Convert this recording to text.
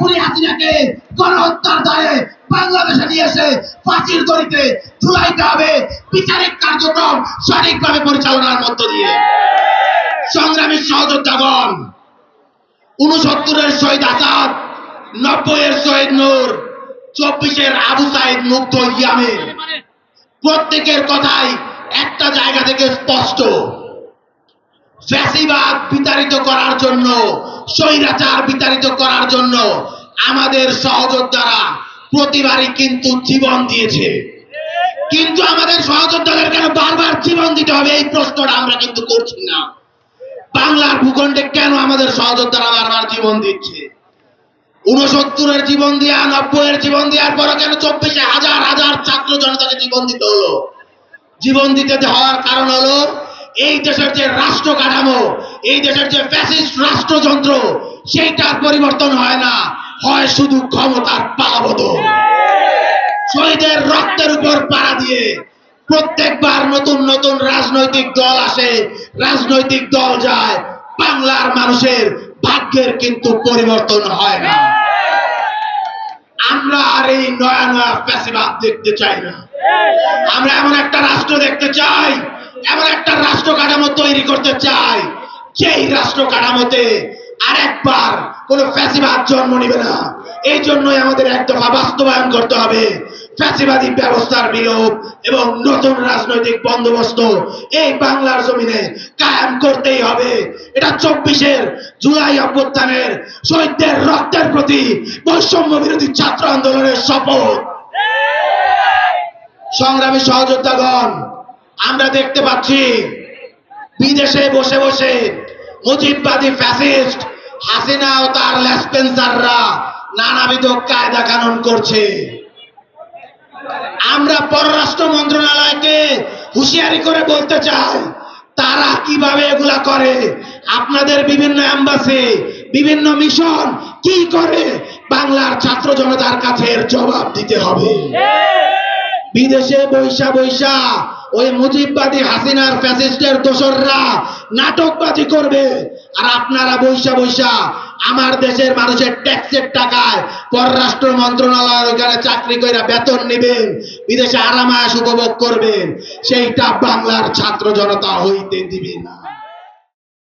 খুনি হাসিনাকে গণহত্যার দায়ে বাংলাদেশে নিয়ে এসে ফাঁসির দড়িতে ঝুলাইতে হবে বিচারিক কার্যক্রম সঠিকভাবে পরিচালনার মধ্য দিয়ে। সংগ্রামী সহযোদ্ধাগণ, 69-এর শহীদ আজাদ, 90-এর শহীদ নূর, 24-এর আবু সাইদ মুগ্ধ ইয়ামিন, প্রত্যেকের কথাই একটা জায়গা থেকে স্পষ্ট। ফ্যাসিবাদ বিতাড়িত করার জন্য, স্বৈরাচার বিতাড়িত করার জন্য আমাদের সহযোদ্ধারা প্রতিবারই কিন্তু জীবন দিয়েছে। কিন্তু আমাদের সহযোদ্ধাদের কেন বারবার জীবন দিতে হবে এই প্রশ্নটা আমরা কিন্তু করছি না। বাংলার ভূখণ্ডে কেন আমাদের সহযোদ্ধারা বারবার জীবন দিচ্ছে? 69-এর জীবন দিয়া, 90-এর জীবন দেওয়ার পর কেন 24-এ হাজার হাজার ছাত্র জনতাকে জীবন দিতে হলো? জীবন দিতে হওয়ার কারণ হলো এই দেশের যে রাষ্ট্র কাঠামো, এই দেশের যে ফ্যাসিস্ট রাষ্ট্রযন্ত্র, সেইটার পরিবর্তন হয় না, হয় শুধু ক্ষমতার পালাবদল। শহীদের রক্তের উপর পাড়া দিয়ে প্রত্যেকবার নতুন নতুন রাজনৈতিক দল আসে, রাজনৈতিক দল যায়, বাংলার মানুষের ভাগ্যের কিন্তু পরিবর্তন হয় না। আমরা আর এই নয়া নয়া ফ্যাসিবাদ দেখতে চাই না। আমরা এমন একটা রাষ্ট্র দেখতে চাই, এমন একটা রাষ্ট্র কাঠামো তৈরি করতে চাই, যেই রাষ্ট্র কাঠামোতে আরেকবার কোন ফ্যাসিবাদ জন্ম নিবে না। এই জন্যই আমাদের এক দফা বাস্তবায়ন করতে হবে ফ্যাসিবাদী ব্যবস্থার বিলোপ এবং নতুন রাজনৈতিক বন্দোবস্ত এই বাংলার জমিনে কায়েম করতেই হবে। এটা 24-এর জুলাই অভ্যুত্থানের শহীদদের রক্তের প্রতি বৈষম্য বিরোধী ছাত্র আন্দোলনের শপথ। সংগ্রামী সহযোদ্ধাগণ, আমরা দেখতে পাচ্ছি বিদেশে বসে বসে মুজিববাদী ফ্যাসিস্ট হাসিনা ও তার লেসপেন্সাররা নানাবিধ কায়দা কানুন করছে। আমরা পররাষ্ট্র মন্ত্রণালয়কে হুঁশিয়ারি করে বলতে চাই, তারা কিভাবে এগুলা করে, আপনাদের বিভিন্ন এম্বাসি, বিভিন্ন মিশন কি করে, বাংলার ছাত্র জনতার কাছে এর জবাব দিতে হবে। বিদেশে বৈশা বৈশা ওই মুজিববাদী হাসিনার ফ্যাসিস্টের দোসররা নাটকবাজি করবে, আর আপনারা বৈশা বৈশা আমার দেশের মানুষের ট্যাক্সের টাকায় পররাষ্ট্র মন্ত্রণালয়ের ওইখানে চাকরি করে বেতন নেবেন, বিদেশে আরামায়াস উপভোগ করবেন। সেইটা বাংলার ছাত্র জনতা হইতে দিবে না।